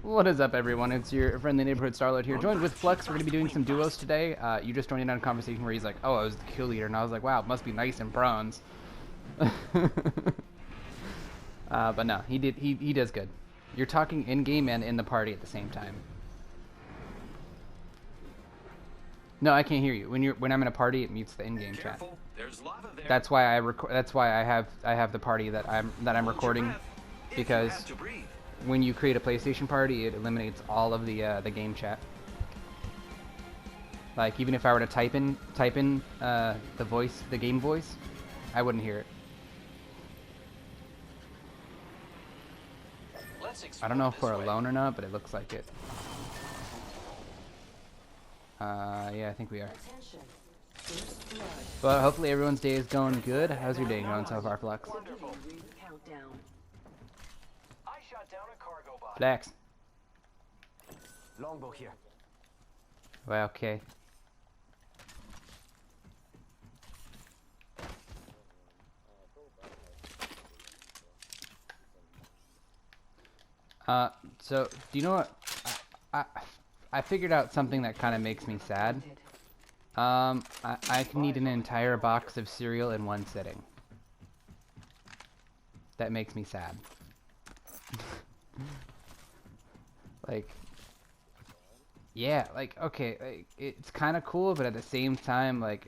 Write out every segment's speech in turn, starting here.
What is up, everyone? It's your friendly neighborhood Starlord here, joined with Flux. We're going to be doing some duos today. You just joined in on a conversation where he's like, oh, I was the kill leader, and I was like, wow, it must be nice in bronze. But no, he does good. You're talking in-game and in the party at the same time. No, I can't hear you. When I'm in a party, it mutes the in-game chat. That's why I have the party that I'm recording, because when you create a PlayStation party, it eliminates all of the game chat. Like, even if I were to type in the game voice, I wouldn't hear it. I don't know if we're alone or not, but it looks like it. Yeah, I think we are. But hopefully everyone's day is going good. How's your day going so far, Flux? Flex. Longbow here. Well, okay. So do you know what? I figured out something that kind of makes me sad. I can eat an entire box of cereal in one sitting. That makes me sad. Like, yeah, like, okay, like, it's kind of cool, but at the same time, like,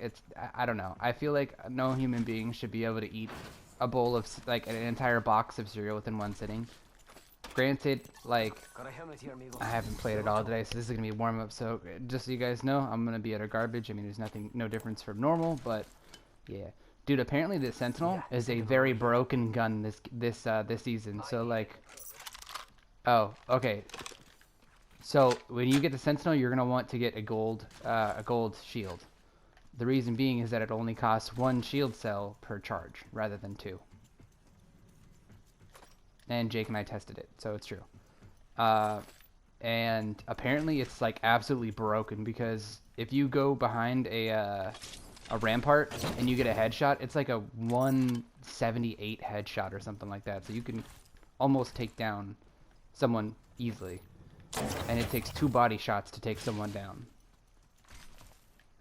I don't know. I feel like no human being should be able to eat a bowl of, like, an entire box of cereal within one sitting. Granted, like, I haven't played it all today, so this is going to be warm-up, so just so you guys know, I'm going to be at a garbage. I mean, there's no difference from normal, but, yeah. Dude, apparently the Sentinel is a very broken gun this season, so, like, oh, okay. So, when you get the Sentinel, you're going to want to get a gold shield. The reason being is that it only costs 1 shield cell per charge, rather than 2. And Jake and I tested it, so it's true. And apparently it's, like, absolutely broken, because if you go behind a rampart and you get a headshot, it's like a 178 headshot or something like that. So you can almost take down someone easily. And it takes 2 body shots to take someone down.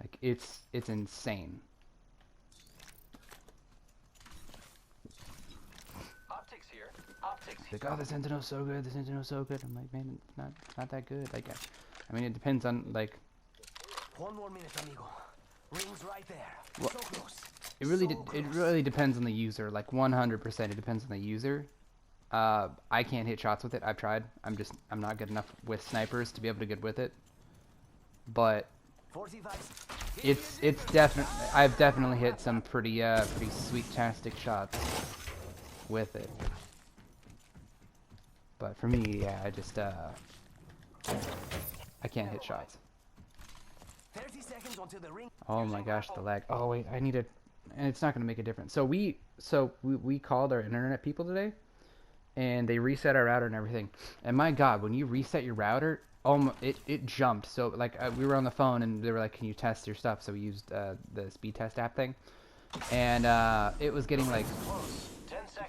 Like, it's insane. Like, oh, the Sentinel's so good, the Sentinel's so good. I'm like, man, it's not that good. Like, I mean, it depends on, like... 1 more minute, amigo. Rings right there. Well, so close. It really depends on the user. Like, 100% it depends on the user. I can't hit shots with it. I've tried. I'm not good enough with snipers to be able to get with it. But it's definitely, I've definitely hit some pretty sweet-tastic shots with it. But for me, yeah, I can't hit shots. 30 seconds until the ring. Oh my gosh, the lag. Oh wait, and it's not gonna make a difference. So we called our internet people today, and they reset our router and everything. And my God, when you reset your router, it jumped. So like we were on the phone and they were like, "Can you test your stuff?" So we used the speed test app thing, and it was getting like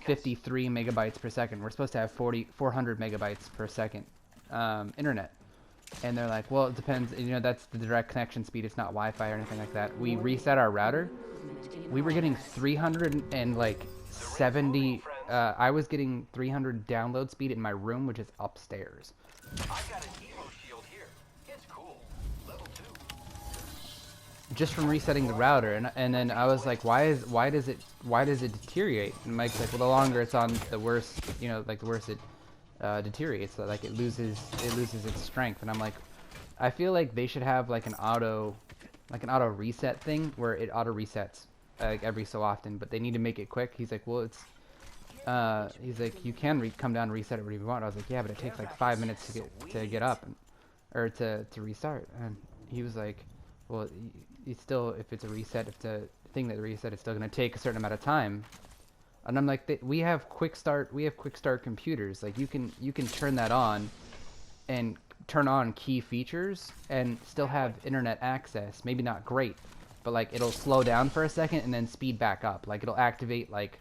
53 megabytes per second. We're supposed to have 400 megabytes per second internet. And they're like, well, it depends. You know, that's the direct connection speed. It's not Wi-Fi or anything like that. We reset our router. We were getting 370. I was getting 300 download speed in my room, which is upstairs. I got an Evo shield here. It's cool. Level 2. Just from resetting the router, and then I was like, why does it deteriorate? And Mike's like, well, the longer it's on, the worse, you know, like the worse it deteriorates. So, like, it loses its strength. And I'm like, I feel like they should have like an auto reset thing where it auto resets like every so often, but they need to make it quick. He's like, well, it's he's like, you can come down and reset it whenever you want. I was like, yeah, but it takes like 5 minutes to get up or to restart. And he was like, well, it's still, if it's a reset, if the thing that reset, it's still going to take a certain amount of time. And I'm like, we have quick start computers. Like, you can turn that on and turn on key features and still have internet access. Maybe not great, but like it'll slow down for a second and then speed back up. Like, it'll activate like,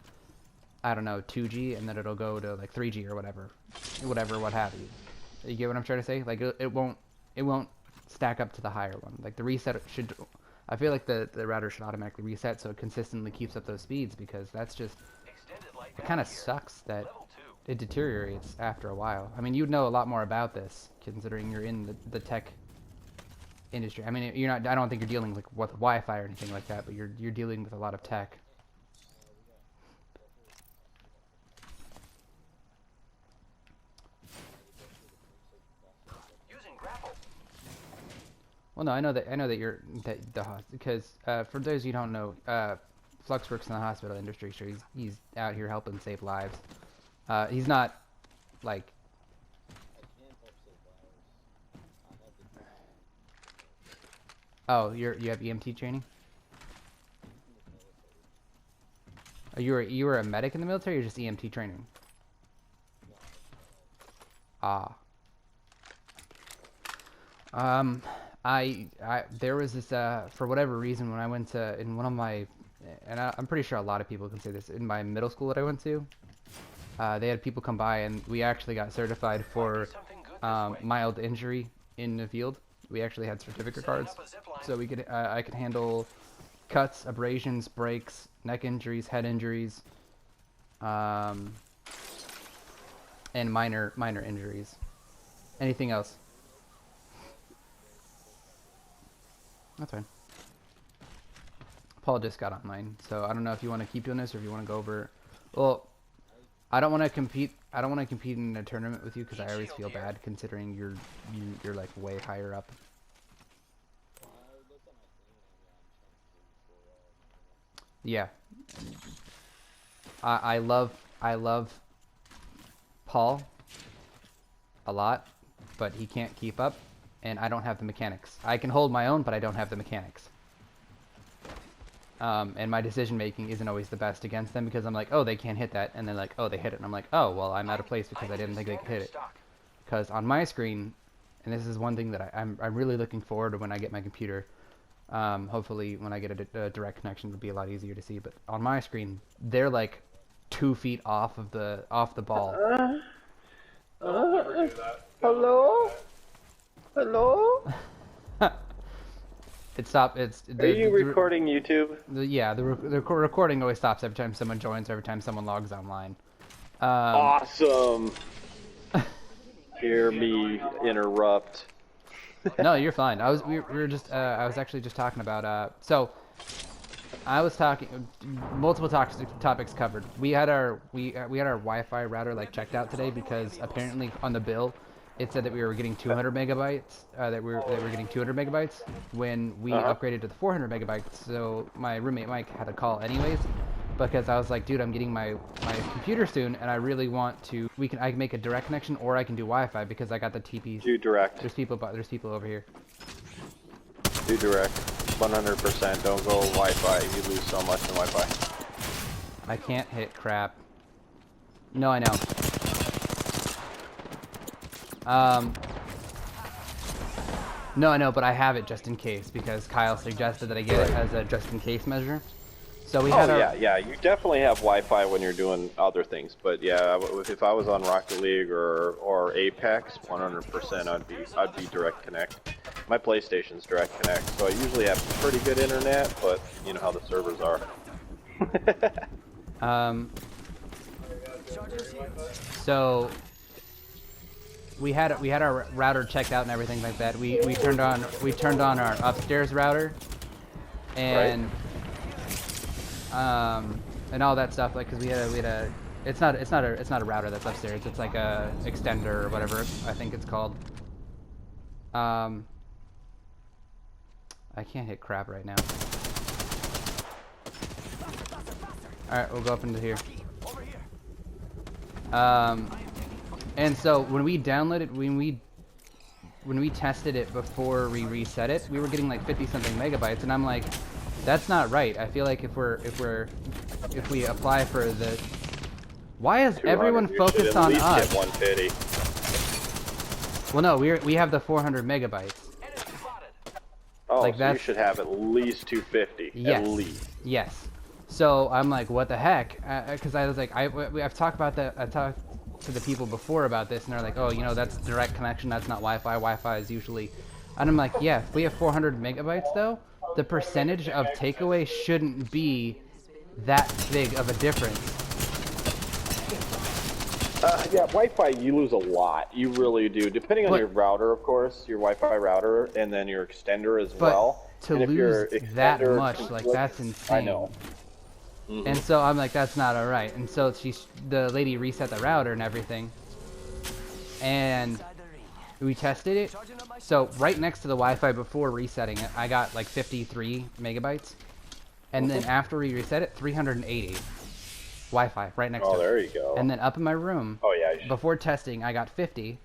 I don't know, 2G, and then it'll go to like 3G or whatever, what have you. You get what I'm trying to say? Like it won't stack up to the higher one. Like the reset should. I feel like the router should automatically reset so it consistently keeps up those speeds, because that's just, it kind of sucks that it deteriorates after a while. I mean, you'd know a lot more about this considering you're in the tech industry. I mean, you're not. I don't think you're dealing like with Wi-Fi or anything like that, but you're dealing with a lot of tech. Well, no, I know that you're because for those you don't know, Flux works in the hospital industry, so he's out here helping save lives. He's not like. Oh, you have EMT training? Oh, you were a medic in the military, or just EMT training? Ah. There was this for whatever reason when I went to in one of my, and I'm pretty sure a lot of people can say this, in my middle school that I went to, they had people come by and we actually got certified for mild injury in the field. We actually had certificate cards, so we could I could handle cuts, abrasions, breaks, neck injuries, head injuries, and minor injuries. Anything else? That's fine. Paul just got online, so I don't know if you want to keep doing this or if you want to go over. Well, I don't want to compete. I don't want to compete in a tournament with you because I always feel bad considering you're like way higher up. Yeah. I love Paul a lot, but he can't keep up, and I don't have the mechanics. I can hold my own, but I don't have the mechanics. And my decision making isn't always the best against them because I'm like, oh, they can't hit that, and then like, oh, they hit it, and I'm like, oh, well, I'm out of place because I didn't think they could hit it. Because on my screen, and this is one thing that I'm really looking forward to when I get my computer. Hopefully, when I get a direct connection, it'll be a lot easier to see. But on my screen, they're like 2 feet off the ball. Hello? Hello? It stopped. Are you recording YouTube? The recording always stops every time someone joins, or every time someone logs online. Awesome. Hear me interrupt. No, you're fine. We were just I was actually just talking about so I was talking multiple topics covered. We had our Wi-Fi router like checked out today because apparently on the bill it said that we were getting 200 megabytes, that we were getting 200 megabytes when we upgraded to the 400 megabytes. So my roommate Mike had a call anyways, because I was like, dude, I'm getting my computer soon, and I really want to. I can make a direct connection, or I can do Wi-Fi because I got the TP. Do direct. There's people over here. Do direct. 100%. Don't go Wi-Fi. You lose so much in Wi-Fi. I can't hit crap. No, I know. No, I know, but I have it just in case because Kyle suggested that I get it as a just-in-case measure. So we had yeah, you definitely have Wi-Fi when you're doing other things, but yeah, if I was on Rocket League or Apex, 100% I'd be direct connect. My PlayStation's direct connect, so I usually have pretty good internet, but you know how the servers are. So we had our router checked out and everything like that. We turned on our upstairs router, and and all that stuff, like, because we had a it's not a router that's upstairs, it's like a extender or whatever I think it's called. I can't hit crap right now. Alright, we'll go up into here. And so when we downloaded, when we tested it before we reset it, we were getting like 50 something megabytes, and I'm like, that's not right. I feel like if we apply for the, why is everyone focused on us? 150. Well, no, we have the 400 megabytes. Oh, like, so you should have at least 250. Yes. At least. Yes. So I'm like, what the heck? Because I was like, I've talked about that. to the people before about this, and they're like, oh, you know, that's direct connection, that's not Wi-Fi. Wi-Fi is usually, and I'm like, yeah, if we have 400 megabytes though, the percentage of takeaway shouldn't be that big of a difference. Yeah, Wi-Fi, you lose a lot. You really do. Depending on your router, of course, your Wi-Fi router, and then your extender as well. To and if your lose that extender much, like, that's insane. I know. And so I'm like, that's not alright. And so the lady reset the router and everything. And we tested it. So right next to the Wi-Fi before resetting it, I got like 53 megabytes. And then after we reset it, 380. Wi-Fi right next to it. Oh, there you go. And then up in my room, yeah, before testing, I got 50.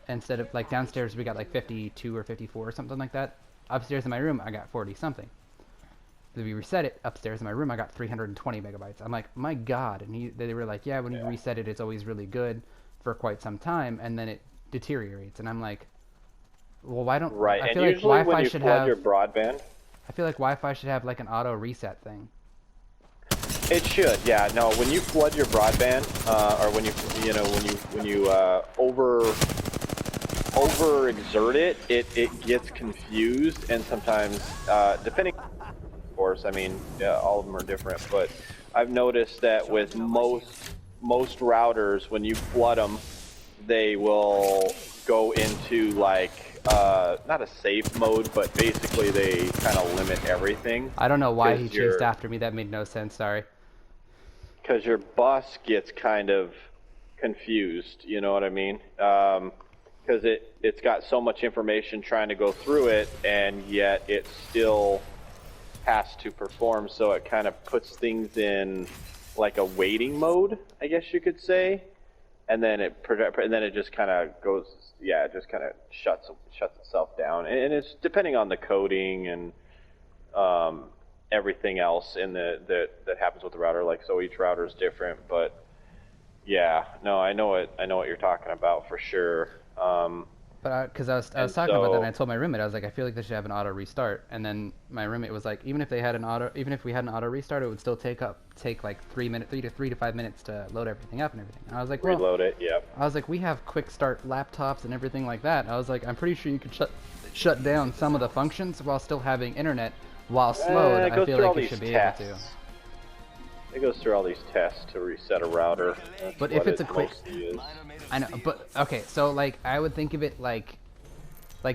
Instead of, like, downstairs we got like 52 or 54 or something like that. Upstairs in my room, I got 40 something. Then we reset it upstairs in my room, I got 320 megabytes. I'm like, my God. And they were like, yeah, when you reset it, it's always really good for quite some time, and then it deteriorates. And I'm like, well, why don't... Right, I feel and like usually Wi-Fi when you should flood have... your broadband... I feel like Wi-Fi should have like an auto reset thing. It should, yeah. No, when you flood your broadband, or when you overexert it, it gets confused, and sometimes, depending, of course, I mean, all of them are different, but I've noticed that with most routers, when you flood them, they will go into like not a safe mode, but basically they kind of limit everything. I don't know why he chased after me. That made no sense. Sorry. Because your bus gets kind of confused, you know what I mean? Because it's got so much information trying to go through it, and yet it still has to perform, so it kind of puts things in like a waiting mode, I guess you could say, and then it just kind of goes, yeah, it just kind of shuts itself down, and it's depending on the coding and everything else in that happens with the router. Like, so each router is different, but yeah, no, I know what you're talking about for sure. But because I was talking about that, and I told my roommate, I was like, I feel like they should have an auto restart. And then my roommate was like, even if we had an auto restart, it would still take like 3 to 5 minutes to load everything up and everything. And I was like, well, reload it, yep. I was like, we have quick start laptops and everything like that. I was like, I'm pretty sure you could shut down some of the functions while still having internet while slowed. I feel like you should be able to. It goes through all these tests to reset a router. But if it's a quick... I know, but okay, so like I would think of it like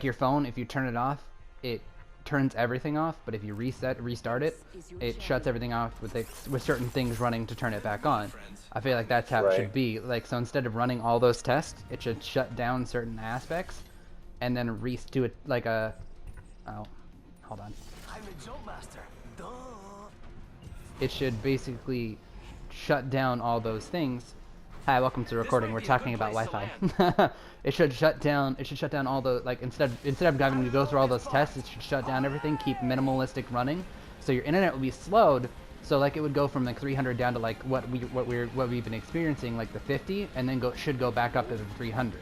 your phone. If you turn it off, it turns everything off. But if you restart it, it shuts everything off with certain things running to turn it back on. I feel like that's how it should be. Like, so instead of running all those tests, it should shut down certain aspects, and then do it like a... Oh, hold on. It should basically shut down all those things. Hi, welcome to the recording. We're talking about Wi-Fi. It should shut down all the, like, instead of having to go through all those tests, it should shut down everything, keep minimalistic running, so your internet will be slowed. So like it would go from like 300 down to like what we've been experiencing, like the 50, and then should go back up to the 300.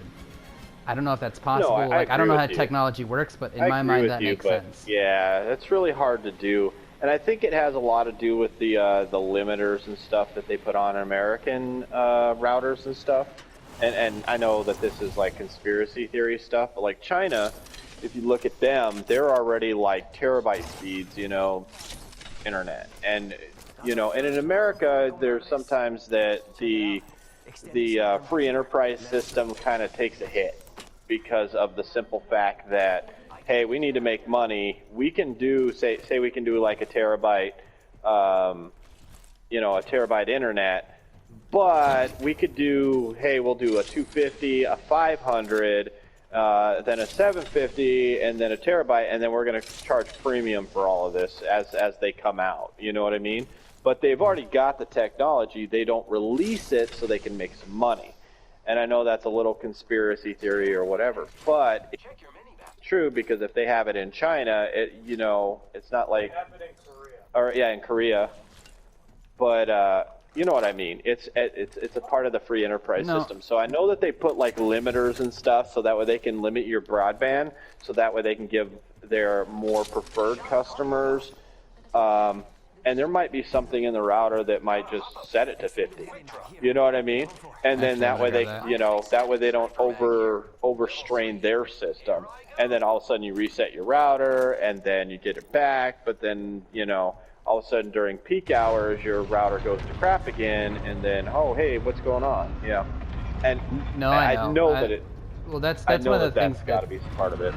I don't know if that's possible. No, I don't know how technology works, but in my mind that makes sense. Yeah, that's really hard to do. And I think it has a lot to do with the limiters and stuff that they put on American routers and stuff. And I know that this is like conspiracy theory stuff, but like China, if you look at them, they're already like terabyte speeds, you know, internet. And you know, and in America, there's sometimes that the free enterprise system kind of takes a hit because of the simple fact that, hey, we need to make money. We can do, say we can do like a terabyte, you know, a terabyte internet, but we could do, hey, we'll do a 250, a 500, then a 750, and then a terabyte, and then we're going to charge premium for all of this as they come out. You know what I mean? But they've already got the technology. They don't release it so they can make some money. And I know that's a little conspiracy theory or whatever, but it's true, because if they have it in China, you know, it's not like, in Korea, but you know what I mean. It's a part of the free enterprise system. So I know that they put like limiters and stuff, so that way they can limit your broadband, so that way they can give their more preferred customers and there might be something in the router that might just set it to 50. You know what I mean? And then that way they, that way they don't overstrain their system. And then all of a sudden you reset your router, and then you get it back, but then, all of a sudden during peak hours, your router goes to crap again, and then, oh, hey, what's going on? Yeah. And no, I know that it. Well, that's I know one of the things that's got to be part of it.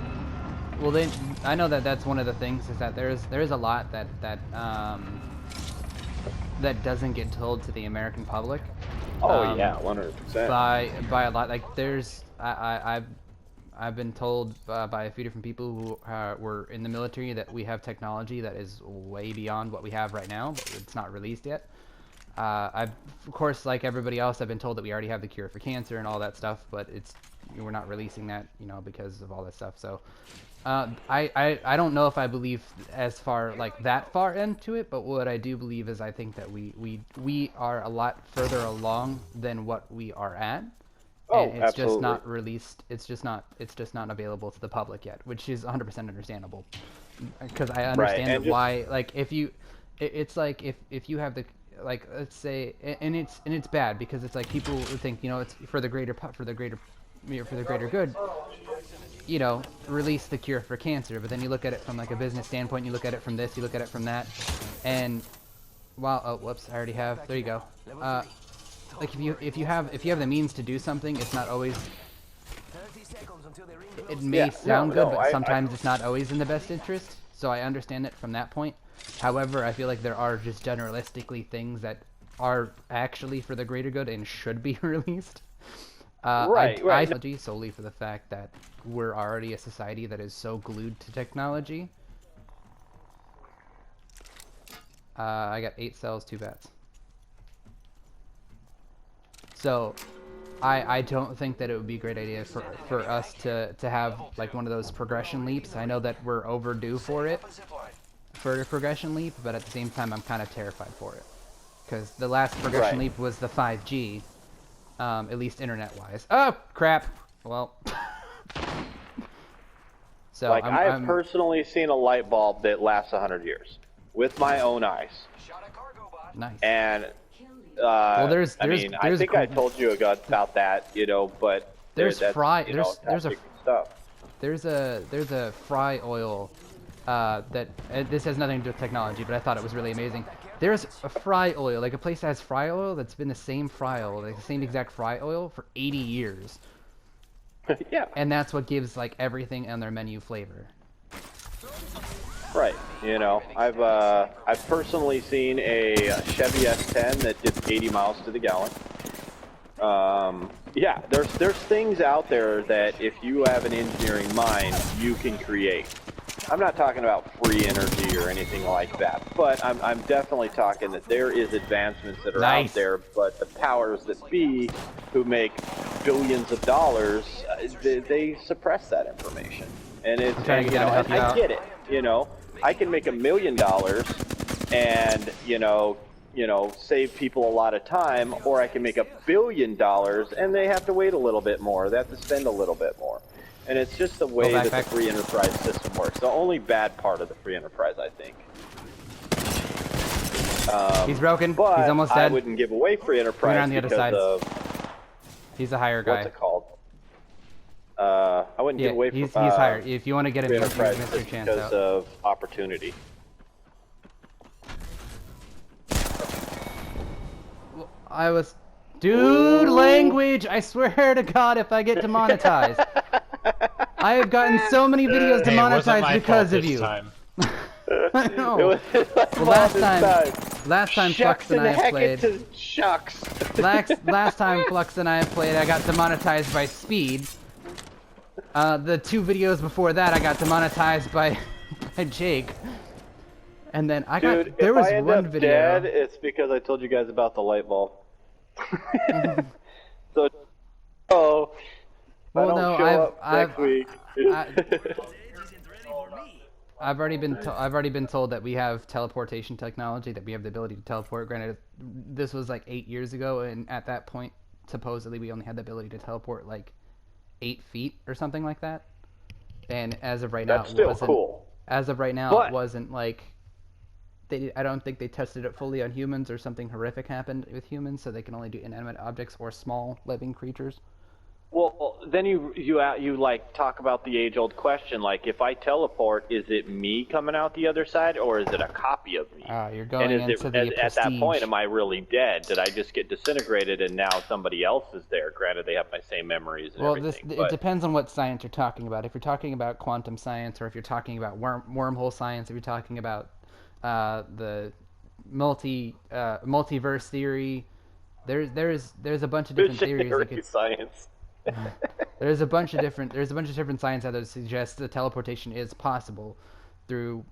Well, I know that that's one of the things is that there's a lot that doesn't get told to the American public. Oh yeah, 100%. By a lot, like I've been told by a few different people who were in the military that we have technology that is way beyond what we have right now, but it's not released yet. Of course, like everybody else, I've been told that we already have the cure for cancer and all that stuff, but we're not releasing that, because of all that stuff. So, I don't know if I believe as far like that far into it, but what I do believe is I think that we are a lot further along than what we are at. Oh, and it's absolutely. just not released. It's just not available to the public yet, which is 100% understandable. Because I understand why. Like it's like if you have the, like, let's say, and it's bad because it's like people think it's for the greater good. Release the cure for cancer, but then you look at it from like a business standpoint. You look at it from this. You look at it from that, and oh, whoops! I already have. There you go. Like if you have the means to do something, it's not always. It may sound good, but sometimes it's not always in the best interest. So I understand it from that point. However, I feel like there are just generalistically things that are actually for the greater good and should be released. I solely for the fact that we're already a society that is so glued to technology. I got 8 cells, 2 bats. So, I don't think that it would be a great idea for us to have like one of those progression leaps. I know that we're overdue for a progression leap, but at the same time I'm kind of terrified for it. Because the last progression leap was the 5G, at least internet-wise. Oh, crap! Well... So like, I've personally seen a light bulb that lasts 100 years. With my own eyes. Nice. And... well, I think I told you about that, but there's stuff. There's a fry oil that this has nothing to do with technology, but I thought it was really amazing. There's a fry oil, like a place that has fry oil that's been the same fry oil, like the same exact fry oil for 80 years. Yeah. And that's what gives like everything on their menu flavor. Right. I've personally seen a Chevy S10 that did 80 miles to the gallon. Yeah, there's things out there that if you have an engineering mind, you can create. I'm not talking about free energy or anything like that, but I'm definitely talking that there is advancements that are out there, but the powers that be, who make billions of dollars, they suppress that information. And I get it. I can make $1 million and save people a lot of time, or I can make $1 billion and they have to wait a little bit more. They have to spend a little bit more. And it's just the way that the free enterprise system works. The only bad part of the free enterprise, I think. He's broken. But he's almost dead. I wouldn't give away free enterprise on the other side. He's a higher guy. What's it called? I wouldn't give away he's higher. If you want to get him, because chance of opportunity. Dude, language! I swear to God, if I get demonetized. I have gotten so many videos demonetized because of you. I know. Well, last time Flux and I have played. Last time Flux and I have played, I got demonetized by speed. The 2 videos before that, I got demonetized by Jake. And then there was one video. Dead, it's because I told you guys about the light bulb. So, well, no, next week. I've already been told that we have teleportation technology, that we have the ability to teleport. Granted, this was like 8 years ago, and at that point, supposedly we only had the ability to teleport like 8 feet or something like that. And as of right now, that's still cool. As of right now, it wasn't like I don't think they tested it fully on humans, or something horrific happened with humans, so they can only do inanimate objects or small living creatures. Well, then you like talk about the age-old question, like if I teleport, is it me coming out the other side, or is it a copy of me? You're going and into the at that point, prestige. am I really dead? Did I just get disintegrated and now somebody else is there? Granted, they have my same memories and Well, everything. it depends on what science you're talking about. If you're talking about quantum science, or if you're talking about wormhole science, if you're talking about the multiverse theory, there's a bunch of different theories. Missionary science. There's a bunch of different science that suggests that teleportation is possible through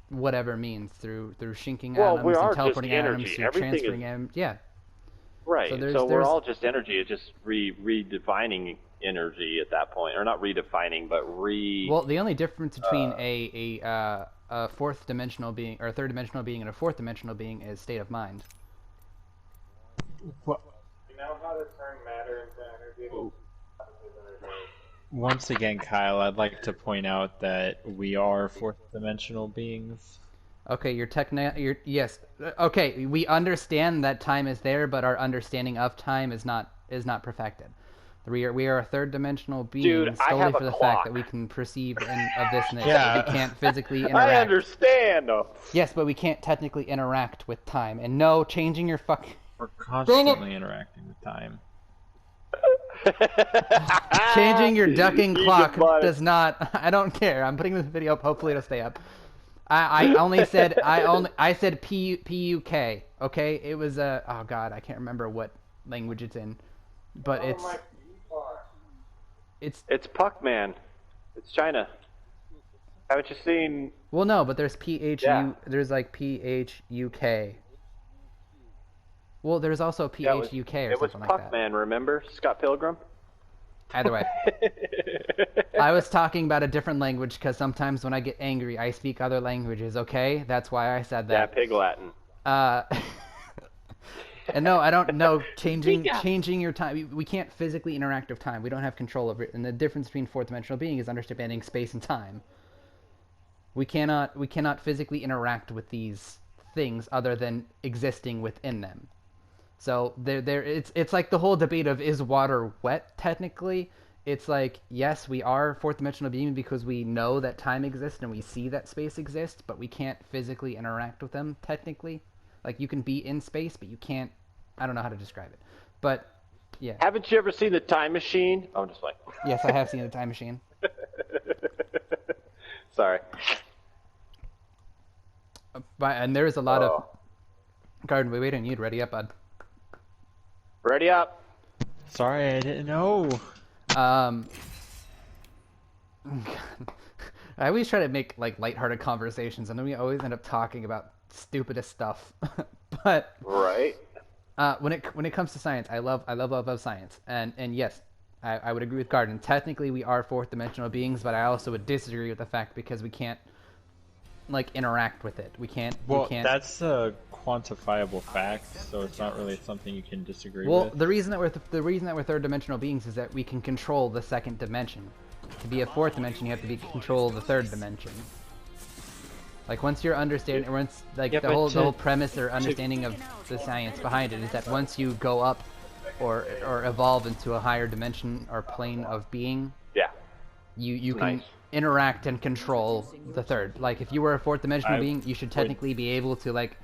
whatever means, through shinking atoms we are and teleporting just atoms, energy. through Everything transferring is... atoms. Yeah. Right. So So we're all just energy. It's just redefining energy at that point, or not redefining, but Well, the only difference between a fourth dimensional being, or a third dimensional being, and a fourth dimensional being is state of mind. What? You know how to turn matter into energy? Once again, Kyle, I'd like to point out that we are fourth-dimensional beings. Okay, yes. Okay, we understand that time is there, but our understanding of time is not perfected. We are a third-dimensional being Dude, I solely have a for the clock. fact that we can perceive of this nature. Yeah. We can't physically interact. I understand. Yes, but we can't technically interact with time. And no, changing your We're constantly interacting with time. changing your ducking clock can buy it. does not. I don't care. I'm putting this video up. Hopefully, it'll stay up. I only said I said PUK. Okay, it was oh god, I can't remember what language it's in, but it's It's Puckman. It's China. Haven't you seen? well, no, but there's PHU. Yeah. There's like PHUK. Well, there's also Yeah, it PHUK or was something like that. Puckman. Remember Scott Pilgrim? Either way. I was talking about a different language because sometimes when I get angry, I speak other languages, okay? That's why I said Yeah, that. Pig Latin. And no, I don't know. Changing your time. We can't physically interact with time. We don't have control over it. And the difference between fourth-dimensional being is understanding space and time. We cannot physically interact with these things other than existing within them. So it's like the whole debate of, is water wet technically? It's like, yes, we are fourth dimensional beings because we know that time exists and we see that space exists, but we can't physically interact with them technically. Like, you can be in space, but you can't. I don't know how to describe it, but yeah. Haven't you ever seen The Time Machine? I'm just like. Yes, I have seen The Time Machine. Sorry. And there's a lot of. Garden, we wait on you to ready up, bud. Ready up. Sorry, I didn't know. I always try to make like lighthearted conversations, and then we always end up talking about stupidest stuff. But Right. when it comes to science, I love science, and yes, I would agree with Garden. Technically, we are fourth dimensional beings, but I also would disagree with the fact because we can't like interact with it. We can't. Well, we can't. that's a quantifiable fact, so it's not really something you can disagree Well, with. the reason that we're third dimensional beings is that we can control the second dimension. To be a fourth dimension, you have to control the third dimension. Like, once you're understanding, once like Yeah, the but whole premise or understanding of the science behind it is that once you go up or evolve into a higher dimension or plane of being, Yeah. you can Nice. interact and control the third. Like, if you were a fourth dimensional being, you should technically be able to like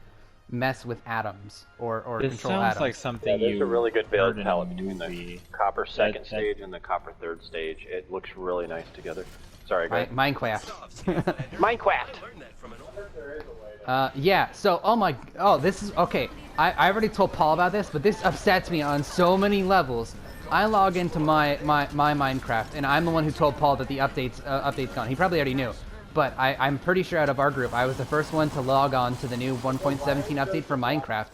mess with atoms or This control sounds atoms. like something There's you a really good heard build in palette a between the movie. copper second that- stage and the copper third stage. It looks really nice together. Sorry, go ahead. Minecraft. Minecraft. Yeah, so, this is, okay, I already told Paul about this, but this upsets me on so many levels. I log into my Minecraft, and I'm the one who told Paul that the update's gone. He probably already knew, but I'm pretty sure out of our group, I was the first one to log on to the new 1.17 update for Minecraft.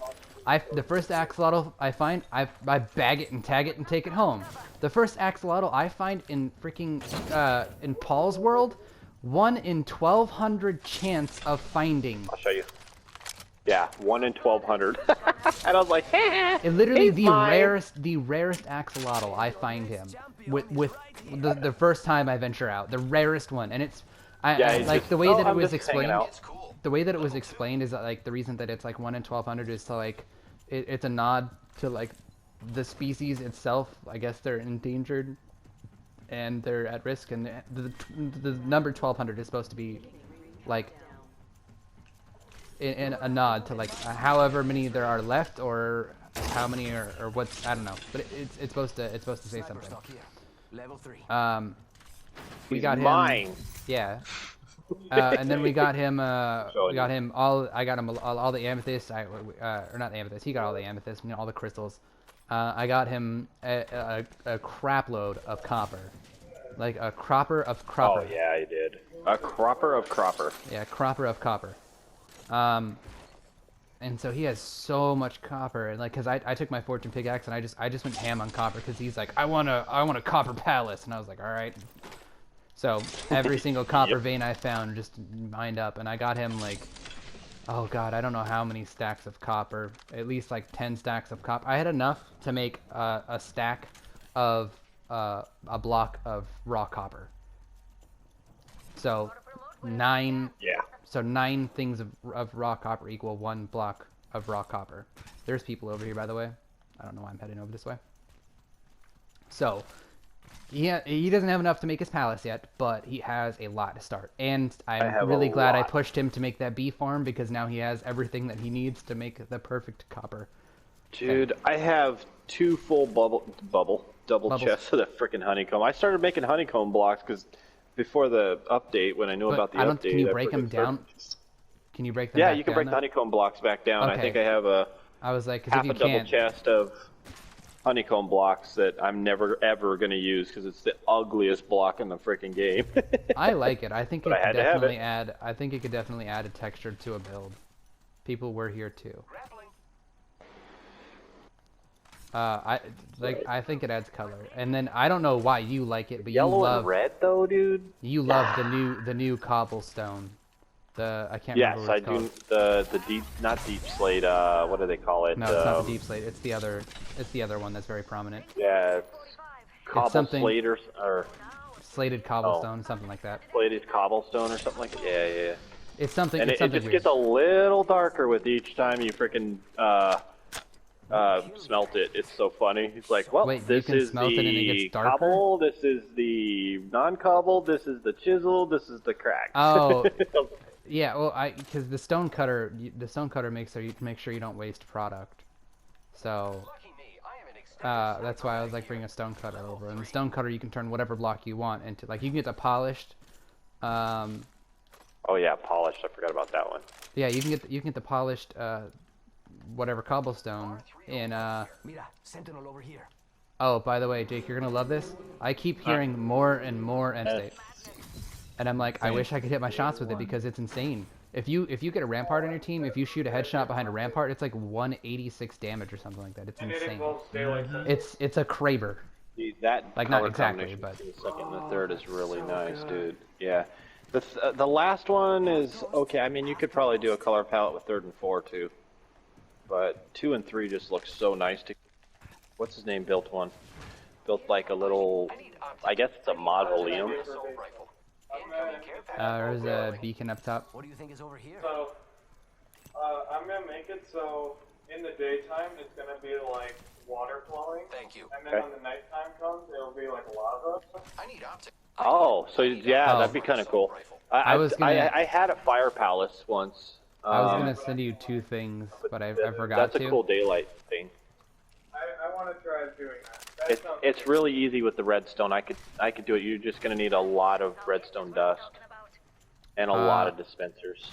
The first axolotl I find, I bag it and tag it and take it home. The first axolotl I find in freaking, in Paul's world, 1 in 1,200 chance of finding. I'll show you. Yeah, 1 in 1,200. And I was like, And literally he's mine. the rarest axolotl I find him with the first time I venture out, the rarest one, and it's Yeah, he's like just, the way "Oh, that it I'm was just hanging explained. out." the way that it was explained is that like the reason that it's like 1 in 1200 is to like it's a nod to like the species itself. I guess they're endangered and they're at risk, and the number 1200 is supposed to be like in a nod to like however many there are left, or how many or what's, I don't know, but it's supposed to say something. Level 3. We got him. Mine. Yeah. And then we got him. I got him all the amethyst. Or not amethyst. He got all the amethyst. You know, all the crystals. I got him a crap load of copper, like a cropper of copper. Oh yeah, I did. A cropper of copper. Yeah, cropper of copper. And so he has so much copper, and like, cause I took my fortune pickaxe and I just went ham on copper, cause he's like, I want a copper palace, and I was like, all right. So every single copper vein I found just mined up, and I got him like, oh god, I don't know how many stacks of copper, at least like 10 stacks of copper. I had enough to make a stack of a block of raw copper. So 9. Yeah. So 9 things of raw copper equal 1 block of raw copper. There's people over here, by the way. I don't know why I'm heading over this way. So he doesn't have enough to make his palace yet, but he has a lot to start. And I'm really glad I pushed him to make that bee farm, because now he has everything that he needs to make the perfect copper. Dude, I have 2 full double chests of the freaking honeycomb. I started making honeycomb blocks because before the update, when I knew about the update, can you break them down? Can you break them? Yeah, back you can down, break though? the honeycomb blocks back down. Okay. I think I have I was like, 'cause half if a you double can't, chest of honeycomb blocks that I'm never ever going to use because it's the ugliest block in the freaking game. I like it. I think it But I had could to have definitely it. add. I think it could definitely add a texture to a build. People were here too. Grappling. I think it adds color. And then I don't know why you like it, but Yellow you love and red though, dude. you love the new cobblestone. I can't Yes, remember what I it's do. called. The deep, not deep slate. What do they call it? No, it's not the deep slate. It's the other one that's very prominent. Yeah, cobble something- slate or Slated cobblestone, something like that. slated cobblestone or something like that. Yeah. It's something. And It's it something just weird. gets a little darker with each time you freaking smelt it. It's so funny. It's like, well, Wait, you this can is smelt it and it the gets darker? cobble, this is the non-cobble, this is the chisel, this is the crack. Oh, yeah. Well, because the stone cutter makes sure you don't waste product. So Lucky me, I am an extended that's why I was like, bring a stone cutter over. And the stone cutter, you can turn whatever block you want into, like, you can get the polished. Oh yeah, polished. I forgot about that one. Yeah, you can get the polished whatever cobblestone in Mira, sentinel over here. Oh, by the way, Jake, you're gonna love this. I keep hearing more and more end state, and I'm like, I wish I could hit my shots with it because it's insane. If you get a rampart on your team, if you shoot a headshot behind a rampart, it's like 186 damage or something like that. It's And it insane. involves daylight. It's a Kraber. Dude, that Like, not color exactly, combination but- between the second and the third is really nice, dude. Yeah. The last one is okay. I mean, you could probably do a color palette with 3rd and 4 too, but 2 and 3 just look so nice. What's his name built one? Built like a little, I guess it's a mausoleum. Assault rifle. Incoming care package. There's a beacon up top. What do you think is over here? So, I'm gonna make it so in the daytime it's gonna be like water flowing, Thank you. and then Okay. when the nighttime comes, it'll be like lava. I need optics. Oh, so yeah, Oh. that'd be kind of cool. I was gonna- I had a fire palace once. I was gonna send you 2 things, but I forgot That's to. a cool daylight thing. I want to try doing that. That sounds It's really easy with the redstone. I could do it. You're just gonna need a lot of redstone dust and a lot of dispensers.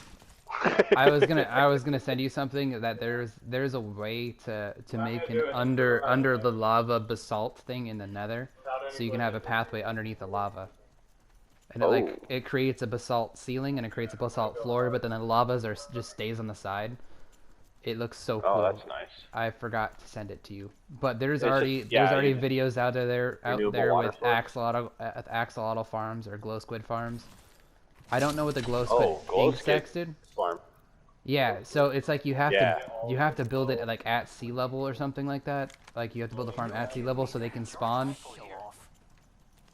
I was gonna send you something that there's a way to make an under the lava basalt thing in the Nether, so you can have a pathway underneath the lava, and it creates a basalt ceiling and it creates a basalt floor, but then the lavas just stays on the side. It looks so cool. Oh, that's nice. I forgot to send it to you, but there's It's already just- yeah, there's you- videos out there renewable water with source. axolotl farms or glow squid farms. I don't know what the glow squid glow ink squid. stacks did. Farm. Yeah, so it's like you have Yeah. to build it like at sea level or something like that. Like you have to build a farm at sea level so they can spawn,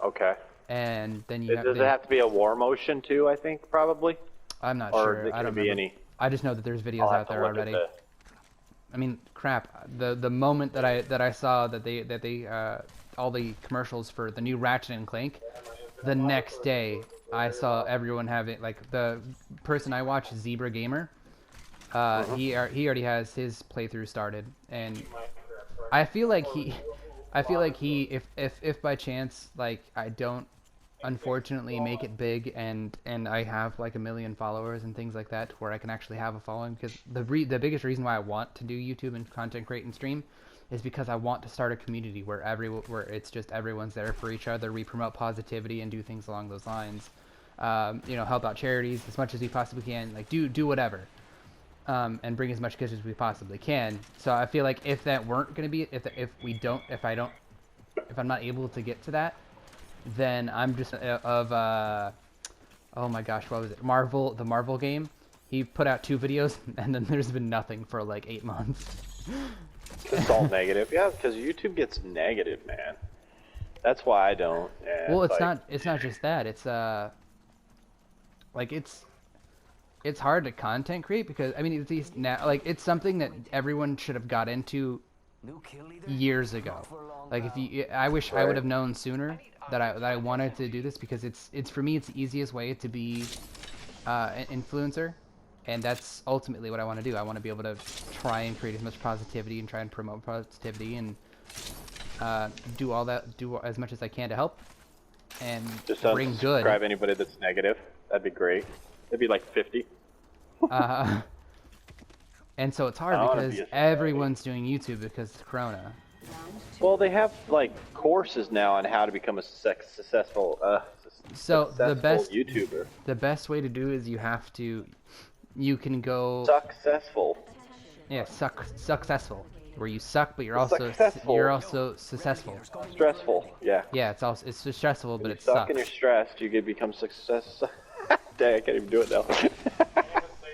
Okay. and then you Does it have to be a war motion too? I think probably. I'm not or sure. it I could don't be remember. any. I just know that there's videos I'll have out to there look at already. the. I mean, crap. The moment that I saw that they all the commercials for the new Ratchet and Clank, the next day I saw everyone having, like, the person I watch, Zebra Gamer. He already has his playthrough started, and I feel like he if by chance, like, I don't unfortunately make it big and I have like 1 million followers and things like that, to where I can actually have a following, because the biggest reason why I want to do YouTube and content create and stream is because I want to start a community where where it's just everyone's there for each other. We promote positivity and do things along those lines. You know, help out charities as much as we possibly can. Like, do whatever. And bring as much good as we possibly can. So I feel like if that weren't going to be, if I'm not able to get to that, then I'm just oh my gosh, what was it? The Marvel game. He put out 2 videos, and then there's been nothing for like 8 months. It's all negative. Yeah, because YouTube gets negative, man. That's why I don't. Yeah, Well, like, it's not just that. It's like it's hard to content create, because I mean, at least now, like, it's something that everyone should have got into years ago. Like, I wish I would have known sooner that I wanted to do this, because it's for me, it's the easiest way to be an influencer, and that's ultimately what I want to do. I want to be able to try and create as much positivity and try and promote positivity and do as much as I can to help and just bring good. unsubscribe anybody that's negative. That'd be great. It'd be like 50. And so it's hard I wanna because be a everyone's doing YouTube because of Corona. Well, they have like courses now on how to become a successful So the best YouTuber. The best way to do is you can go Successful. Yeah, successful, where you suck but you're Successful. also successful. Stressful. Yeah. Yeah, it's just stressful, but You it suck sucks. and you're stressed. You could become success. Dang, I can't even do it now.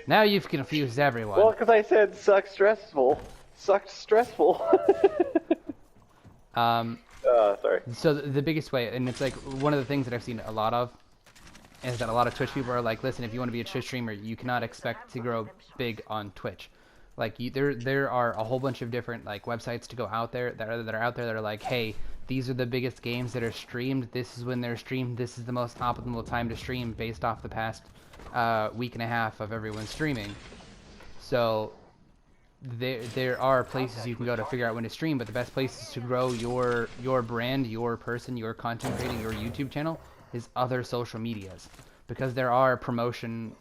Now you've confused everyone. Well, because I said suck stressful. Sucked stressful. Sorry. So the biggest way, and it's like one of the things that I've seen a lot of, is that a lot of Twitch people are like, listen, if you want to be a Twitch streamer, you cannot expect to grow big on Twitch. Like, there are a whole bunch of different, like, websites to go out there that are out there that are like, hey, these are the biggest games that are streamed. This is when they're streamed. This is the most optimal time to stream based off the past week and a half of everyone streaming. So there are places you can go to figure out when to stream, but the best places to grow your brand, your person, your content creating, your YouTube channel is other social medias, because there are promotion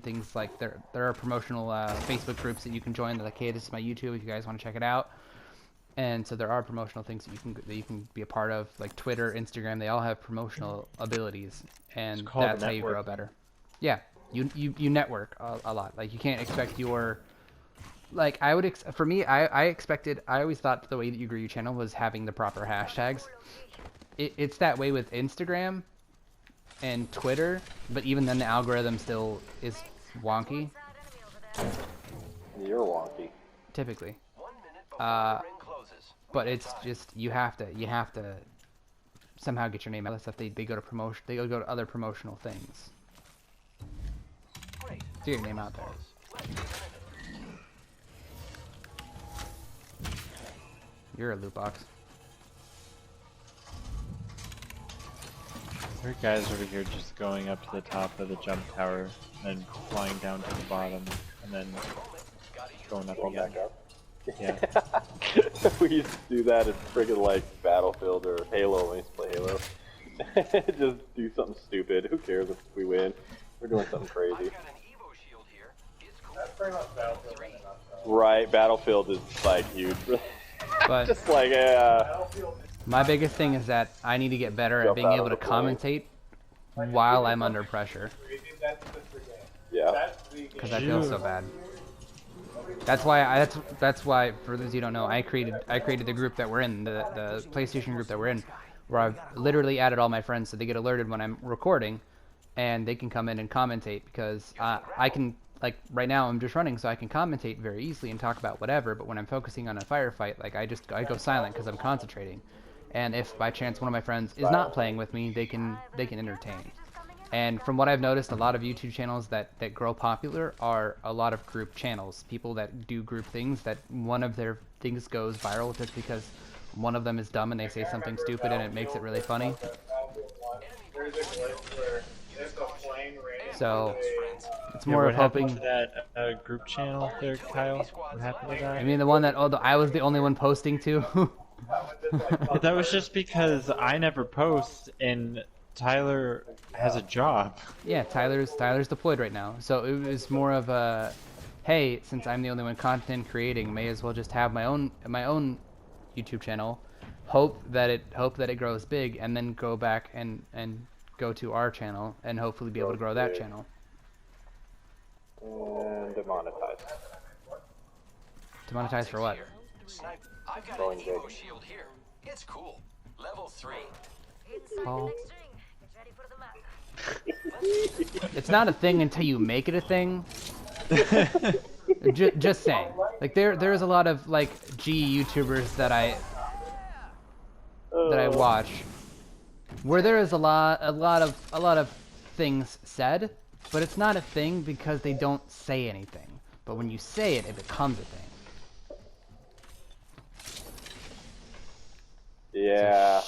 things, like there are promotional Facebook groups that you can join. They're like, hey, this is my YouTube if you guys want to check it out. And so there are promotional things that you can be a part of, like Twitter, Instagram. They all have promotional abilities, and that's how you grow better. Yeah, you network a lot. Like, you can't expect your, like, I always thought the way that you grew your channel was having the proper hashtags. It's that way with Instagram and Twitter, but even then the algorithm still is wonky. You're wonky. Typically. 1 minute before the ring closes. But it's just, you have to somehow get your name out. Unless if they go to promotion, they go to other promotional things. Great. Get your name out there. Let's give it You're a loot box. There are guys over here just going up to the top of the jump tower and flying down to the bottom and then going up again. Back up. Yeah. We used to do that in friggin' like Battlefield or Halo when we used to play Halo. Just do something stupid. Who cares if we win? We're doing something crazy. I've got an Evo shield here. It's cool. That's pretty much Battlefield in a nutshell. Right, Battlefield is like huge. But Just like Battlefield my biggest thing is that I need to get better at Jump being out able of to the plane. commentate while I'm under pressure, crazy, that's the game. yeah. That's the game. because I feel so bad. That's why that's why, for those who don't know, I created the group that we're in, the PlayStation group that we're in, where I've literally added all my friends so they get alerted when I'm recording, and they can come in and commentate, because I can, like, right now I'm just running, so I can commentate very easily and talk about whatever. But when I'm focusing on a firefight, like, I go silent because I'm concentrating. And if by chance one of my friends is not playing with me, they can entertain. And from what I've noticed, a lot of YouTube channels that grow popular are a lot of group channels. People that do group things, that one of their things goes viral just because one of them is dumb and they say something stupid and it makes it really funny. There's a glitch where if a plane rains, So it's Yeah, more what of happened hoping. to that group channel there, Kyle? What happened to that? I mean, the one that I was the only one posting to. Well, that was just because I never post and Tyler has a job. Yeah, Tyler's deployed right now, so it was more of a, hey, since I'm the only one content creating, may as well just have my own YouTube channel, hope that it grows big, and then go back and go to our channel and hopefully be able to grow that channel. And demonetize. To monetize for what? Snipe, I've got Going an big. Evo shield here. It's cool. Level 3. Paul. It's not a thing until you make it a thing. Just saying. Like there's a lot of like G YouTubers that I watch where there is a lot of things said, but it's not a thing because they don't say anything. But when you say it, it becomes a thing. Yeah.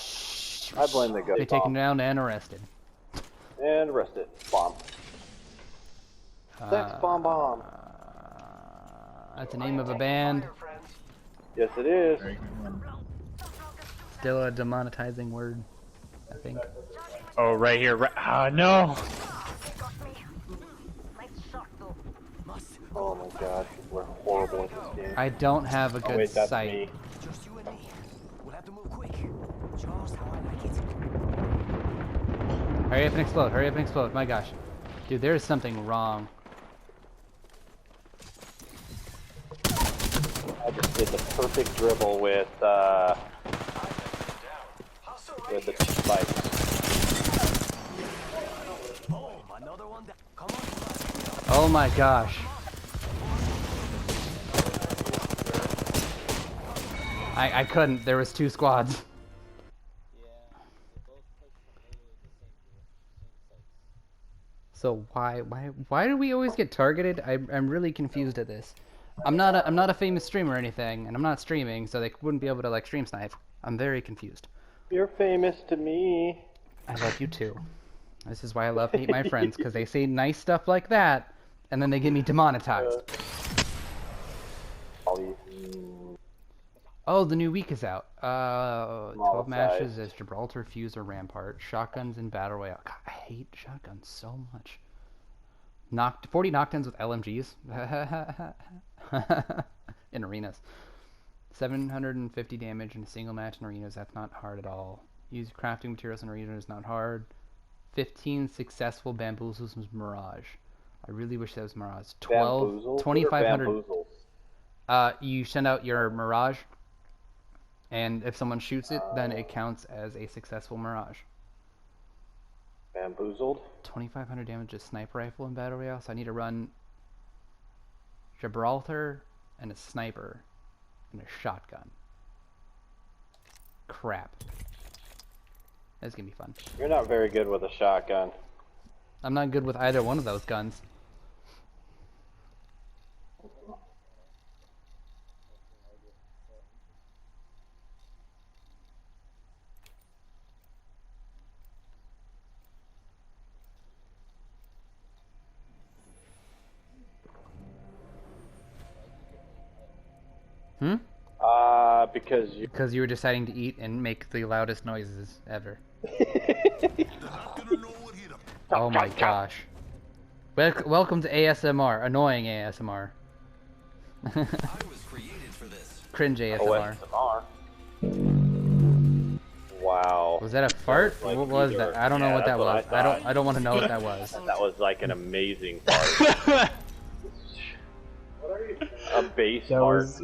I blame the They ghost take him bomb. down and arrested. And rest it. Bomb. Sex bomb. That's the name of a band. Yes, it is. Very good one. Still a demonetizing word, I think. Oh, right here. Right, no! Oh my gosh, we're horrible at this game. I don't have a Oh, good wait, that's sight. me. Just you and me. We'll have to move quick. Just how I like it. Hurry up and explode, hurry up and explode. My gosh. Dude, there's something wrong. I just did the perfect dribble with the spikes. Boom, another one down. Come on. Oh my gosh. I couldn't, there was 2 squads. So why do we always get targeted? I'm really confused at this. I'm not a famous streamer or anything, and I'm not streaming, so they wouldn't be able to like stream snipe. I'm very confused. You're famous to me. I love you too. This is why I love Meet My Friends, because they say nice stuff like that, and then they get me demonetized. Oh, the new week is out. 12 matches as Gibraltar, Fuse, or Rampart. Shotguns in Battle Royale. God, I hate shotguns so much. 40 knockdowns with LMGs. In arenas. 750 damage in a single match in arenas. That's not hard at all. Use crafting materials in arenas. Not hard. 15 successful bamboozles with Mirage. I really wish that was Mirage. 2,500. You send out your Mirage, and if someone shoots it, then it counts as a successful Mirage. Bamboozled? 2,500 damage to sniper rifle in Battle Royale, so I need to run Gibraltar and a sniper and a shotgun. Crap. That's gonna be fun. You're not very good with a shotgun. I'm not good with either one of those guns. Because you were deciding to eat and make the loudest noises ever. Oh my gosh. Welcome to ASMR. Annoying ASMR. I was created for this. Cringe ASMR. Wow. Was that a fart? Like What was either- that? I don't know yeah, what that that's what was. I thought. I don't want to know what that was. That was like an amazing part. A bass That part. was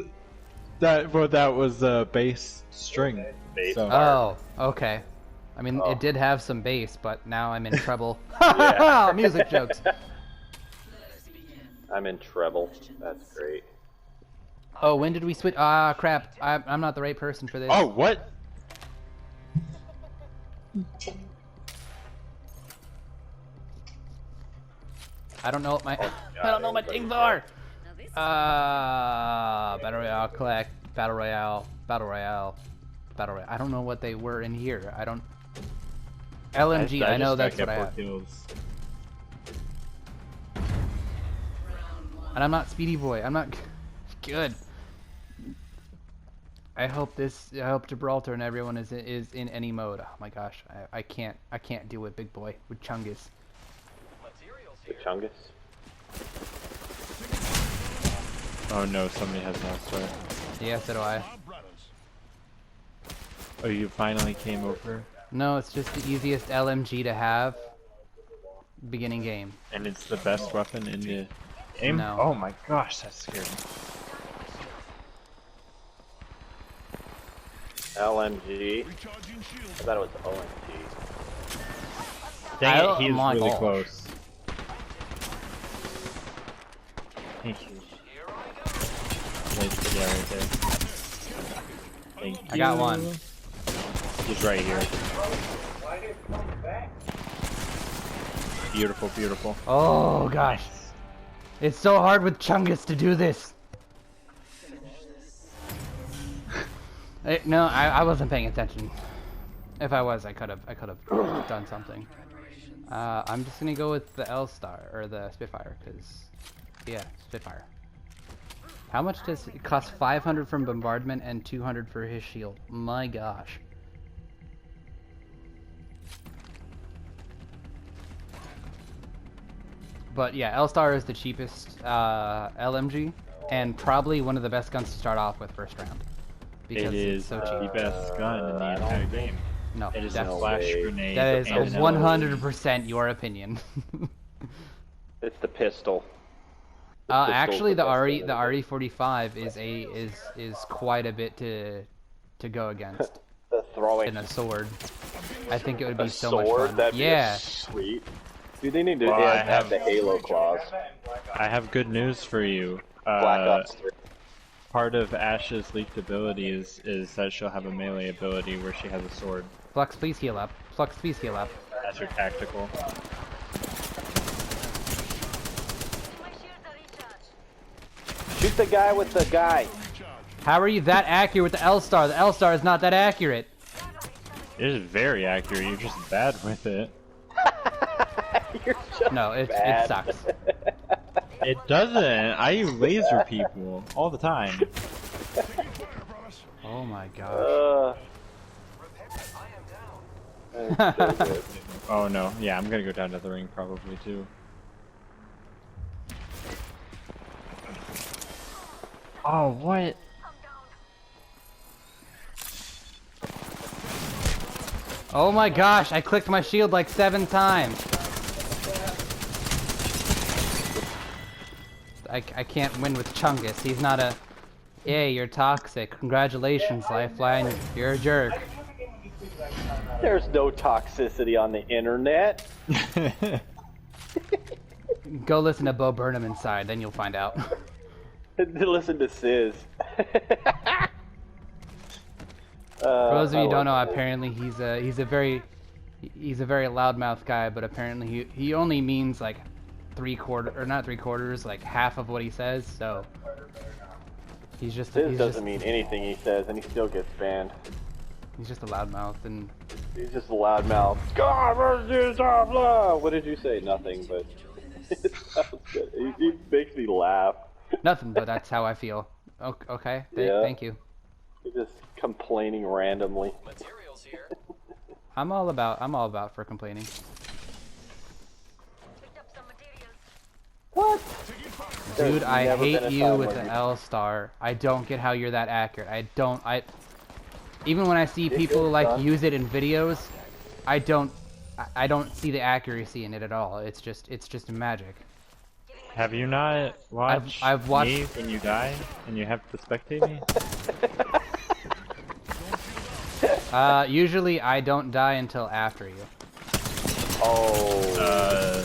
that was bass string. Bass So- part. Oh, okay. I mean, Oh. it did have some bass, but now I'm in trouble. Yeah. Music jokes. I'm in treble. That's great. Oh, when did we switch? Ah, crap. I'm not the right person for this. Oh, what? I don't know what my God, I don't know what my things are. Now this is Battle Royale, collect, Battle Royale, Battle Royale, Battle Royale. I don't know what they were in here. I don't. LMG, I know that's what I have. Kills. And I'm not Speedy Boy. I'm not good. I hope Gibraltar and everyone is in any mode. Oh my gosh, I can't deal with Big Boy with Chungus. Materials The here. Chungus. Oh no, somebody has an L-star. Yeah, so do I. Oh, you finally came over? No, it's just the easiest LMG to have. Beginning game. And it's the best weapon in the game? No. Oh my gosh, that scared me. LMG. I thought it was OMG. Dang it, he's my really gosh. close. Thank you. Yeah, right there. Thank you. I got one. He's right here. Beautiful, beautiful. Oh gosh, it's so hard with Chungus to do this. No, I wasn't paying attention. If I was, I could have done something. I'm just gonna go with the L-Star or the Spitfire, cause yeah, Spitfire. How much does it cost? 500 from bombardment and 200 for his shield. My gosh. But yeah, L-Star is the cheapest LMG and probably one of the best guns to start off with first round. Because It is it's so the cheap. best gun in the entire game. No, It is a definitely. flash way. grenade. That is and an 100% your opinion. It's the pistol. Actually, the the best RE gun the in the RE45 is quite a bit to go against The throwing in a sword. I think it would be a so sword. much fun. That'd be Yeah. sweet. Dude, they need to Well, I have the have- Halo claws. I have good news for you. Black Ops 3. Part of Ash's leaked ability is that she'll have a melee ability where she has a sword. Flux, please heal up. Flux, please heal up. That's her tactical. my shields are recharged. Shoot the guy with the guy. How are you that accurate with the L-Star? The L-Star is not that accurate. It is very accurate, you're just bad with it. You're just No, it bad. sucks. It doesn't! I laser people all the time. Oh my gosh. I am down. That's so good. Oh no, yeah, I'm gonna go down to the ring probably too. Oh, what? Oh my gosh, I clicked my shield like 7 times. I can't win with Chungus. He's not a... Yay, you're toxic. Congratulations, Lifeline. You're a jerk. There's no toxicity on the internet. Go listen to Bo Burnham inside, then you'll find out. Listen to Sizz. For those of you who don't know, apparently he's a very loudmouth guy, but apparently he only means like not 3/4, like half of what he says. So he's just Sizz doesn't mean anything he says, and he still gets banned. he's just a loudmouth, and He's just a loudmouth. God, versus blah, blah. What did you say? Nothing, but it sounds good. He makes me laugh. nothing. But that's how I feel. Okay, Yeah. thank you. He's just complaining randomly. Materials here. I'm all about for complaining. Picked up some materials. Dude, I never been hate a you time with when the you- L-Star. I don't get how you're that accurate. Even when I see It people is, like son. use it in videos, I don't see the accuracy in it at all. It's just magic. Have you not watched I've watched- me when you die and you have to spectate me? Usually I don't die until after you. Oh.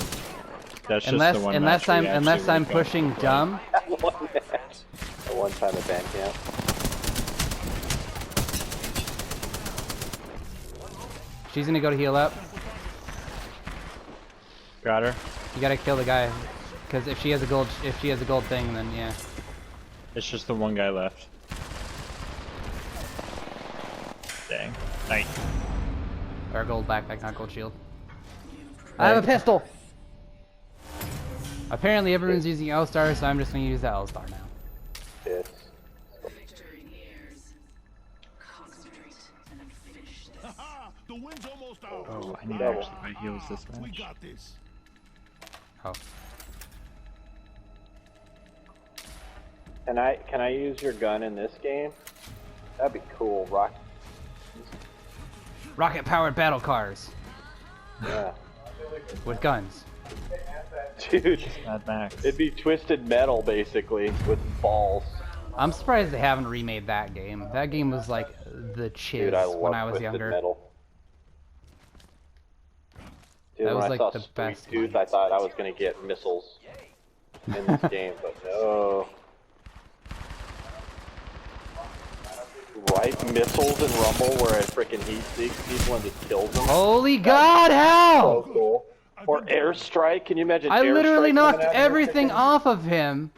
That's just Unless the one unless match we I'm unless actually I'm wake up pushing and play. dumb. The one time at band camp. She's gonna go to heal up. Got her. You gotta kill the guy. Because if she has a gold thing, then yeah. It's just the one guy left. Dang. Nice. Or gold backpack, not gold shield. I have a pistol! Apparently everyone's using L-Star, so I'm just gonna use the L-Star now. Yes. Victory nears. Concentrate and finish this. The wind's almost out. Oh, I need to actually buy heals this We match. got this. Oh. Can I use your gun in this game? That'd be cool, Rock. Rocket-powered battle cars Yeah. with guns. Dude, Mad Max. it'd be twisted metal basically with balls. I'm surprised they haven't remade that game. That game was like the chiz Dude, I love when I was twisted younger. metal. Dude, That when was, I like, saw the Sweet best Tooth, one. I thought I was gonna get missiles in this game, but no. Right, missiles in Rumble where a freaking heat seeks people and just kills them. Holy God, how? So cool. Or airstrike, can you imagine? I literally airstrike knocked coming out of everything your off of him,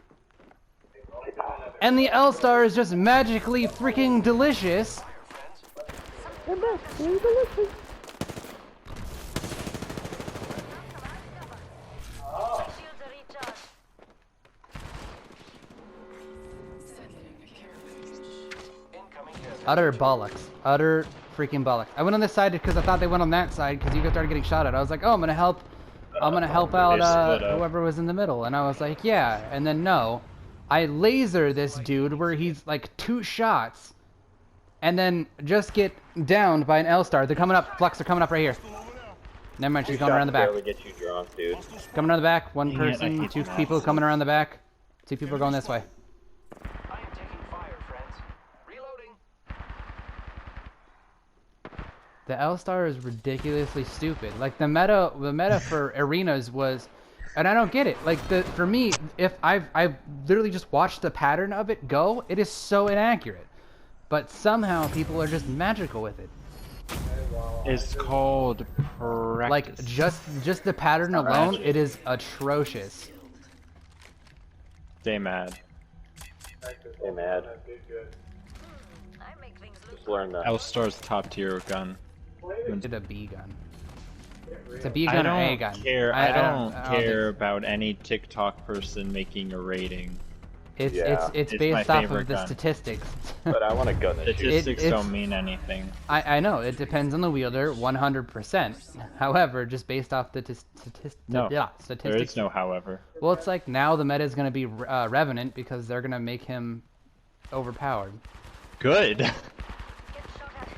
and the L-Star is just magically freaking delicious. My shields are recharged. Incoming gas. Utter bollocks. Utter freaking bollocks. I went on this side because I thought they went on that side because you guys started getting shot at. I was like, oh, I'm gonna help out split up. whoever was in the middle, and I was like, yeah, and then no, I laser this dude where he's like 2 shots, and then just get downed by an L-Star. They're coming up. Flux, they're coming up right here. Never mind, she's coming around the back. Barely get you drunk, dude. Coming around the back. One Dang it, I person, hate 2 that. people coming around the back. 2 people are going this way. I am taking fire, friends. Reloading. The L-Star is ridiculously stupid. Like the meta for arenas was, and I don't get it. Like for me, if I've literally just watched the pattern of it go, it is so inaccurate. But somehow people are just magical with it. It's called practice. Like just the pattern alone, it is atrocious. Stay mad. Hey, mad. I make things look Just learn that. L-Star's top tier gun. It's a B gun. It's a B I gun or A don't gun. care. I don't think- care about any TikTok person making a rating. It's Yeah. it's It's my based off favorite of the gun. statistics. But I want a gun that shoots. Statistics it's- don't mean anything. I know it depends on the wielder, 100%. However, just based off the No, there statistics. is no however. Well, it's like now the meta is going to be Revenant because they're going to make him overpowered. Good. get shot at.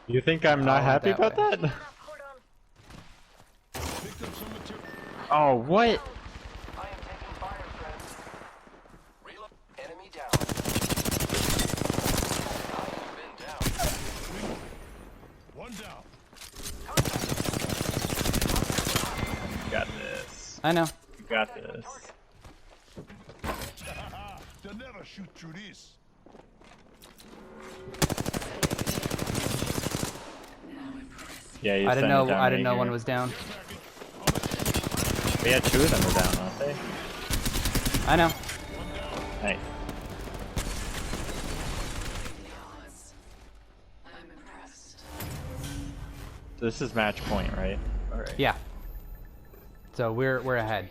You think I'm not Oh, happy that about way. that? Enough, hold on. Picked up some material. Oh, what? I am taking fire, friends. Reload. Enemy down. I've been down. One down. You got this. I know. You got this. They'll never shoot through this. Yeah, he's I didn't sending it know. down I didn't right know one here. was down. Yeah, 2 of them are down, aren't they? I know. Hey. I'm impressed. This is match point, right? Alright. Yeah. So we're ahead.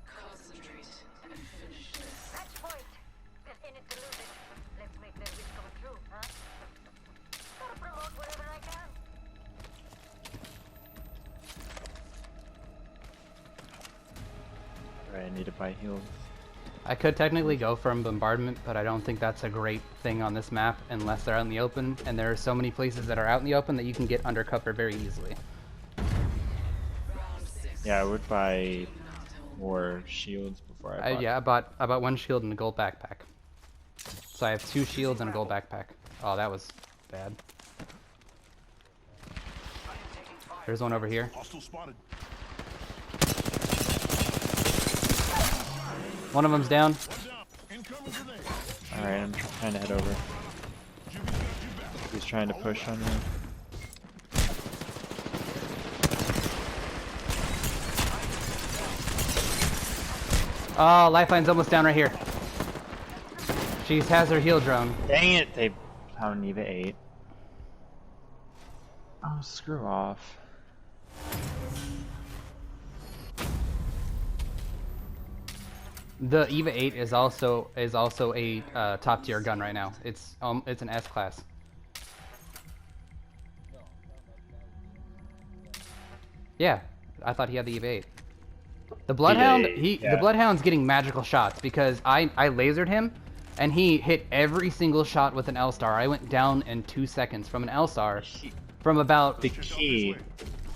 Concentrate and finish this. Match point. They're in it to lose it. Let's make their wish come true, huh? Gotta promote wherever I can. Alright, I need to buy heals. I could technically go from bombardment, but I don't think that's a great thing on this map unless they're out in the open. And there are so many places that are out in the open that you can get under cover very easily. Yeah, I would buy more shields before I bought. Yeah, I bought 1 shield and a gold backpack. So I have 2 shields and a gold backpack. Oh, that was bad. There's one over here. Hostile spotted. One of them's down. One down. Incoming grenade. Alright, I'm trying to head over. Jimmy's got you back. He's trying to push on me. Oh, Lifeline's almost down right here. She has her heal drone. Dang it! They found Eva 8. Oh, screw off. The Eva 8 is also a top tier gun right now. It's an S class. Yeah, I thought he had the Eva 8. The Bloodhound, yeah. the Bloodhound's getting magical shots because I lasered him, and he hit every single shot with an L-star. I went down in 2 seconds from an L-star, from about The key,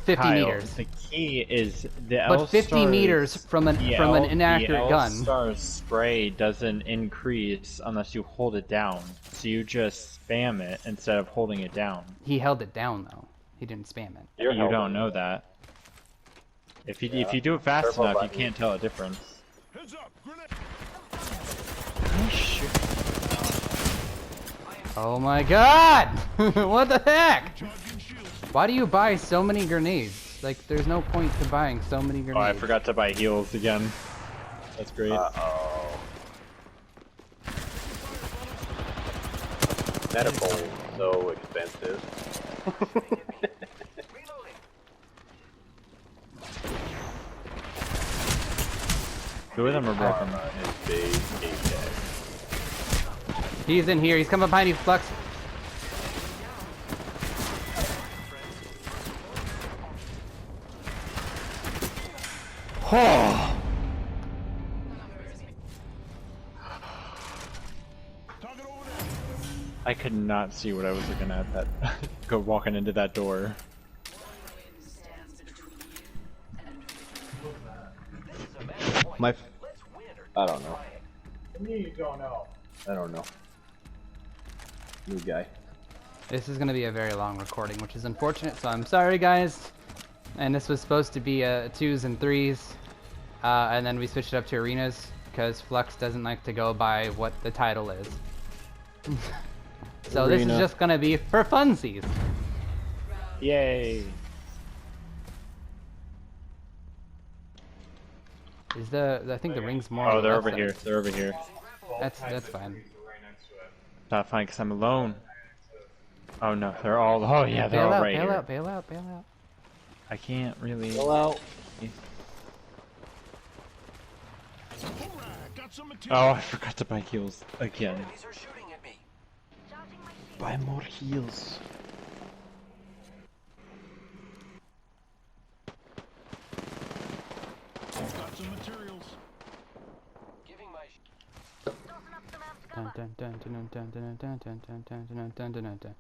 50 Kyle, meters. the key is the But 50 meters from an inaccurate gun. The L-star spray doesn't increase unless you hold it down. So you just spam it instead of holding it down. He held it down though. He didn't spam it. You're You don't know that. If you do it fast Careful, enough, you buddy. can't tell a difference. Heads up, grenade. Oh shit! Oh my god! What the heck? Charging shields. Why do you buy so many grenades? Like, there's no point to buying so many grenades. Oh, I forgot to buy heals again. That's great. Uh-oh. Medical is so expensive. Two of them are broken. It's big AJ. He's in here. He's coming behind you, Flux. Oh! Target over there. I could not see what I was looking at. That go walking into that door. Stands between you and My, I don't know. You don't know. I don't know. New guy. This is going to be a very long recording, which is unfortunate, so I'm sorry, guys. And this was supposed to be 2s and 3s, and then we switched it up to arenas, because Flux doesn't like to go by what the title is. So this is Arena. just going to be for funsies. Yay! Is I think the ring's more Oh, on the they're left over side. here. They're over here. That's fine. Not fine because I'm alone. Oh no, they're all. Oh yeah, they're Bail all out, right bail here. out, bail out, bail out. I can't really. Hello. Alright, got some material. Oh, I forgot to buy heals again. These are shooting at me. Charging my shield. Buy more heals. Got some materials. Giving my Tossing up some amps Dun, cover. dun, dun, dun, dun, dun, dun, dun, dun, dun, dun, dun, dun, dun, dun.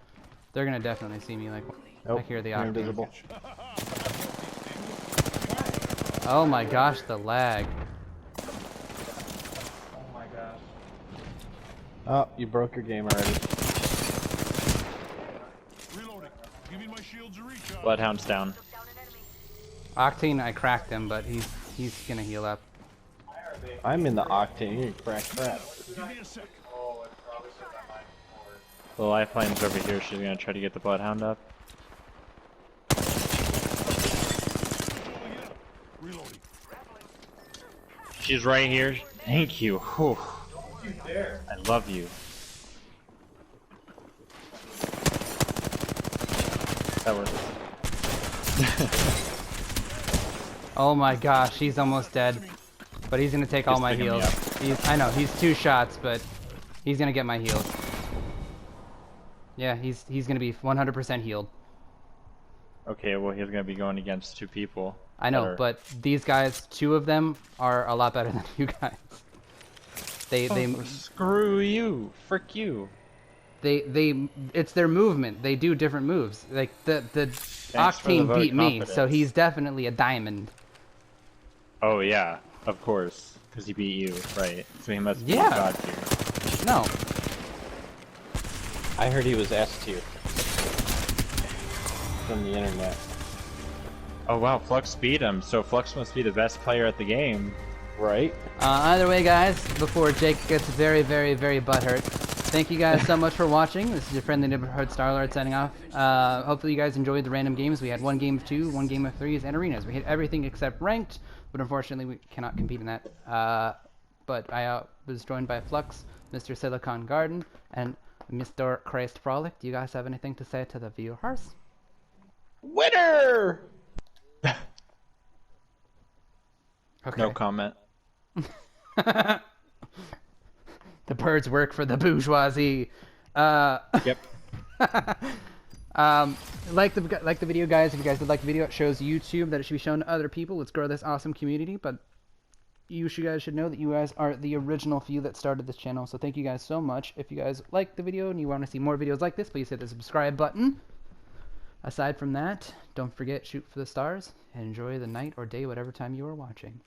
They're gonna definitely see me like I hear the you're octane. invisible. Oh my gosh, the lag. Oh, you broke your game already. Reloading. Giving my shields a recharge. Bloodhound's down. Down an enemy. Octane, I cracked him, but he's gonna heal up. I'm in the octane. You crack crap. Give me a sec. The lifeline's over here. She's gonna try to get the bloodhound up. Reloading. She's right here. Thank you. Whew. I love you. That worked. Oh my gosh, he's almost dead. But he's gonna take all Just my picking me heals. I know, he's 2 shots, but he's gonna get my heals. Yeah, he's gonna be 100% healed. Okay, well he's gonna be going against 2 people. I know, that are- but these guys, 2 of them are a lot better than you guys. They Screw you! Frick you! it's their movement. They do different moves. Like the for the Octane vote of beat me, so confidence. he's definitely a diamond. Oh yeah, of course, because he beat you, right? So he must be Yeah. God tier. No, I heard he was S tier. From the internet. Oh wow, Flux beat him. So Flux must be the best player at the game. Right? either way, guys, before Jake gets very, very, very butthurt, thank you guys so much for watching. This is your friendly neighborhood Starlord signing off. Hopefully you guys enjoyed the random games. We had 1 game of 2, 1 game of 3s, and arenas. We hit everything except ranked, but unfortunately we cannot compete in that. but I was joined by Flux, Mr. Silicon Garden, and Mr. Christ Frolic. Do you guys have anything to say to the viewers? Winner! Okay. No comment. The birds work for the bourgeoisie. Yep. Like the video, guys. If you guys would like the video, it shows YouTube that it should be shown to other people. Let's grow this awesome community. But you guys should know that you guys are the original few that started this channel. So thank you guys so much. If you guys like the video and you want to see more videos like this, please hit the subscribe button. Aside from that, don't forget, shoot for the stars and enjoy the night or day, whatever time you are watching.